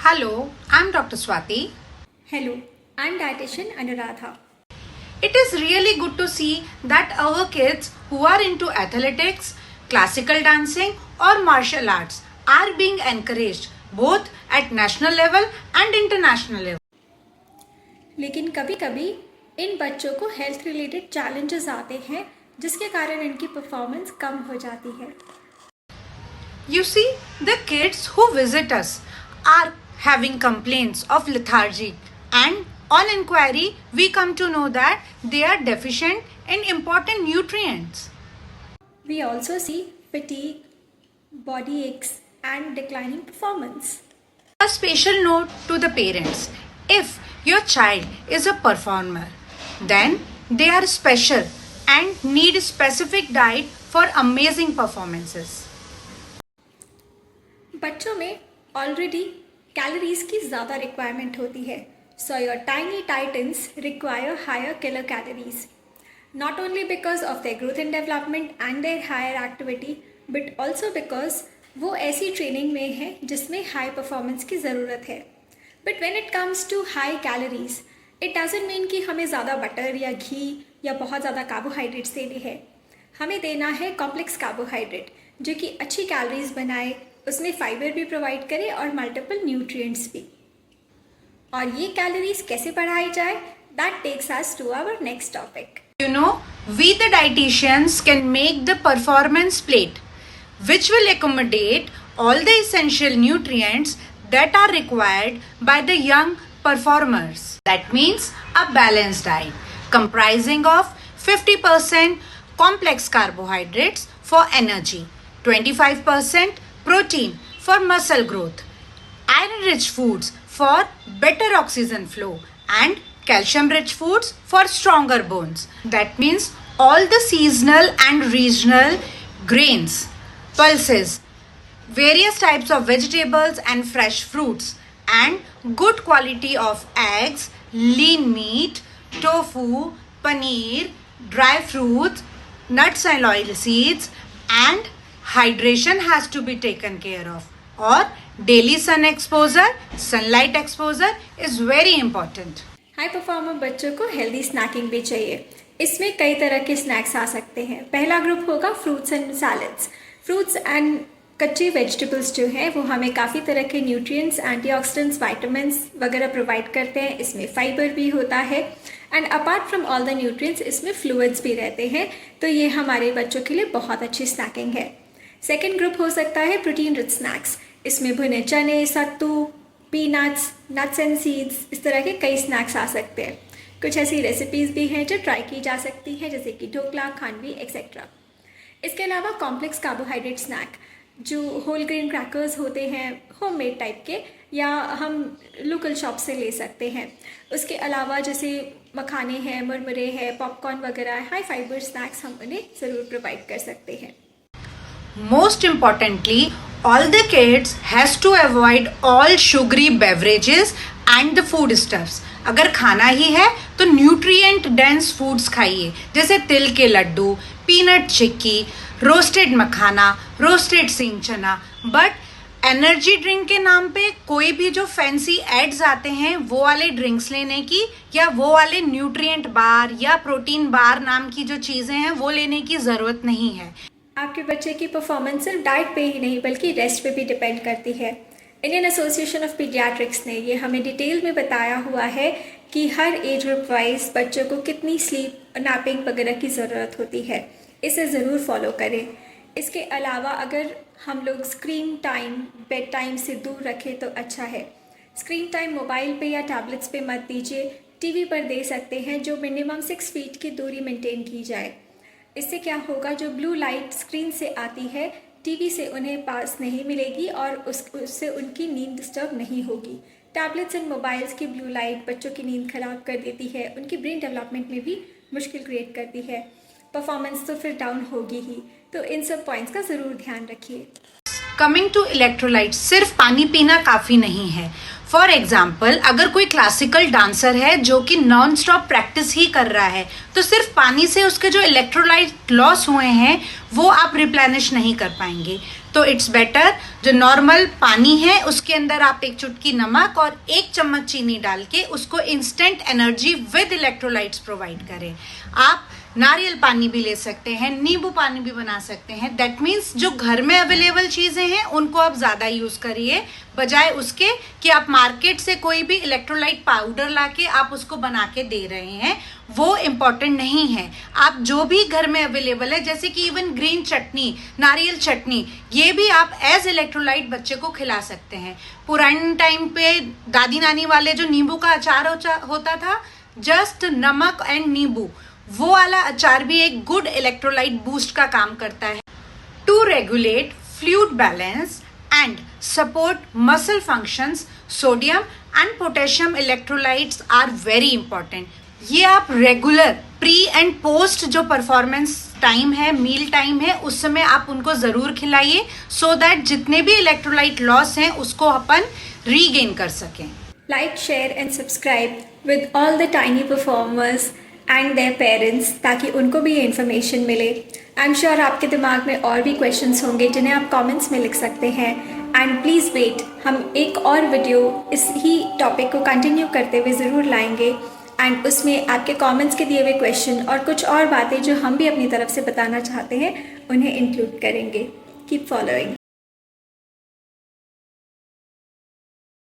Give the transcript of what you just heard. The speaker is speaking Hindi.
Hello, I'm Dr. Swati. Hello, I'm dietitian Anuradha. It is really good to see that our kids who are into athletics, classical dancing, or martial arts are being encouraged both at national level and international level. लेकिन कभी-कभी इन बच्चों को हेल्थ रिलेटेड चैलेंजेस आते हैं जिसके कारण इनकी परफॉर्मेंस कम हो जाती है. You see, the kids who visit us are having complaints of lethargy, and on inquiry, we come to know that they are deficient in important nutrients. We also see fatigue, body aches and declining performance. A special note to the parents: if your child is a performer, then they are special and need specific diet for amazing performances. बच्चों में ऑलरेडी कैलोरीज की ज़्यादा रिक्वायरमेंट होती है, so your tiny titans require higher kilo calories. Not only because of their growth and development and their higher activity, but also because वो ऐसी ट्रेनिंग में है जिसमें हाई परफॉर्मेंस की ज़रूरत है. But when it comes to high calories, it doesn't mean कि हमें ज़्यादा बटर या घी या बहुत ज़्यादा कार्बोहाइड्रेट्स देने हैं. हमें देना है कॉम्प्लेक्स कार्बोहाइड्रेट जो कि अच्छी कैलोरीज बनाए, उसमें फाइबर भी प्रोवाइड करे और मल्टीपल न्यूट्रिएंट्स भी. और ये कैलोरीज कैसे बढ़ाई जाए, that takes us to our next topic. You know, we the dietitians can make the performance plate, which will accommodate all the essential nutrients that are required by the young performers. That means a balanced diet comprising of 50% complex carbohydrates for energy, 25% protein for muscle growth, iron-rich foods for better oxygen flow, and calcium-rich foods for stronger bones. That means all the seasonal and regional grains, pulses, various types of vegetables and fresh fruits, and good quality of eggs, lean meat, tofu, paneer, dry fruits, nuts and oil seeds, and hydration has to be taken care of. Or daily sunlight exposure is very important. High performer बच्चों को हेल्दी स्नैकिंग भी चाहिए. इसमें कई तरह के स्नैक्स आ सकते हैं. पहला ग्रुप होगा fruits and salads. Fruits and कच्ची वेजिटेबल्स जो हैं वो हमें काफ़ी तरह के न्यूट्रिएंट्स, एंटीऑक्सीडेंट्स, विटामिन्स वगैरह प्रोवाइड करते हैं. इसमें फाइबर भी होता है and apart from all the nutrients इसमें फ्लूइड्स भी रहते हैं. तो ये हमारे बच्चों के लिए बहुत अच्छी स्नैकिंग है. सेकेंड ग्रुप हो सकता है प्रोटीन रिच स्नैक्स. इसमें भुने चने, सत्तू, पीनट्स, नट्स एंड सीड्स, इस तरह के कई स्नैक्स आ सकते हैं. कुछ ऐसी रेसिपीज़ भी हैं जो ट्राई की जा सकती हैं जैसे कि ढोकला, खांडवी एक्सेट्रा. इसके अलावा कॉम्प्लेक्स कार्बोहाइड्रेट स्नैक जो होल ग्रेन क्रैकर्स होते हैं होममेड टाइप के, या हम लोकल शॉप से ले सकते हैं. उसके अलावा जैसे मखाने हैं, मुरमुरे हैं, पॉपकॉर्न वगैरह हाई फाइबर स्नैक्स हम उन्हें ज़रूर प्रोवाइड कर सकते हैं. Most importantly, all the kids has to avoid all sugary beverages and the foodstuffs. अगर खाना ही है तो न्यूट्रिएंट डेंस फूड्स खाइए, जैसे तिल के लड्डू, पीनट चिक्की, रोस्टेड मखाना, रोस्टेड सिंग चना. बट एनर्जी ड्रिंक के नाम पे कोई भी जो फैंसी एड्स आते हैं वो वाले ड्रिंक्स लेने की, या वो वाले न्यूट्रिएंट बार या प्रोटीन बार नाम की जो चीज़ें हैं वो लेने की ज़रूरत नहीं है. आपके बच्चे की परफॉर्मेंस सिर्फ डाइट पे ही नहीं बल्कि रेस्ट पे भी डिपेंड करती है. इंडियन एसोसिएशन ऑफ पीडियाट्रिक्स ने ये हमें डिटेल में बताया हुआ है कि हर एज ग्रुप वाइज बच्चों को कितनी स्लीप, नैपिंग वगैरह की ज़रूरत होती है. इसे ज़रूर फॉलो करें. इसके अलावा अगर हम लोग स्क्रीन टाइम बेड टाइम से दूर रखें तो अच्छा है. स्क्रीन टाइम मोबाइल पे या टैबलेट्स पे मत दीजिए. टीवी पर दे सकते हैं जो मिनिमम 6 फीट की दूरी मेंटेन की जाए. इससे क्या होगा, जो ब्लू लाइट स्क्रीन से आती है टीवी से उन्हें पास नहीं मिलेगी और उससे उनकी नींद डिस्टर्ब नहीं होगी. टैबलेट्स एंड मोबाइल्स की ब्लू लाइट बच्चों की नींद खराब कर देती है, उनकी ब्रेन डेवलपमेंट में भी मुश्किल क्रिएट करती है. परफॉर्मेंस तो फिर डाउन होगी ही. तो इन सब पॉइंट्स का ज़रूर ध्यान रखिए. कमिंग टू इलेक्ट्रोलाइट्स, सिर्फ पानी पीना काफ़ी नहीं है. फॉर एग्जाम्पल, अगर कोई क्लासिकल डांसर है जो कि नॉन स्टॉप प्रैक्टिस ही कर रहा है, तो सिर्फ पानी से उसके जो इलेक्ट्रोलाइट लॉस हुए हैं वो आप रिप्लेनिश नहीं कर पाएंगे। तो इट्स बेटर जो नॉर्मल पानी है उसके अंदर आप एक चुटकी नमक और 1 चम्मच चीनी डाल के उसको instant energy with electrolytes provide करें। आप नारियल पानी भी ले सकते हैं, नींबू पानी भी बना सकते हैं। दैट मीन्स जो घर में अवेलेबल चीज़ें हैं उनको आप ज़्यादा यूज़ करिए, बजाय उसके कि आप मार्केट से कोई भी इलेक्ट्रोलाइट पाउडर लाके आप उसको बना के दे रहे हैं। वो इम्पॉर्टेंट नहीं है। आप जो भी घर में अवेलेबल है, जैसे कि इवन ग्रीन चटनी, नारियल चटनी, ये भी आप एज इलेक्ट्रोलाइट बच्चे को खिला सकते हैं। पुराने टाइम पे दादी नानी वाले जो नींबू का अचार होता था, जस्ट नमक एंड नींबू, वो वाला अचार भी एक गुड इलेक्ट्रोलाइट बूस्ट का काम करता है। To regulate fluid balance and support muscle functions, sodium and potassium electrolytes are very important. ये आप रेगुलर प्री एंड पोस्ट जो परफॉर्मेंस टाइम है, मील टाइम है, उस समय आप उनको ज़रूर खिलाइए, सो दैट जितने भी इलेक्ट्रोलाइट लॉस हैं उसको अपन रीगेन कर सकें। Like, share and subscribe with all the tiny performers and their parents, ताकि उनको भी ये इन्फॉर्मेशन मिले। आई एम श्योर आपके दिमाग में और भी क्वेश्चंस होंगे जिन्हें आप कमेंट्स में लिख सकते हैं। एंड प्लीज़ वेट, हम एक और वीडियो इस ही टॉपिक को कंटिन्यू करते हुए ज़रूर लाएंगे। एंड उसमें आपके कमेंट्स के दिए हुए क्वेश्चन और कुछ और बातें जो हम भी अपनी तरफ से बताना चाहते हैं उन्हें इंक्लूड करेंगे। Keep following.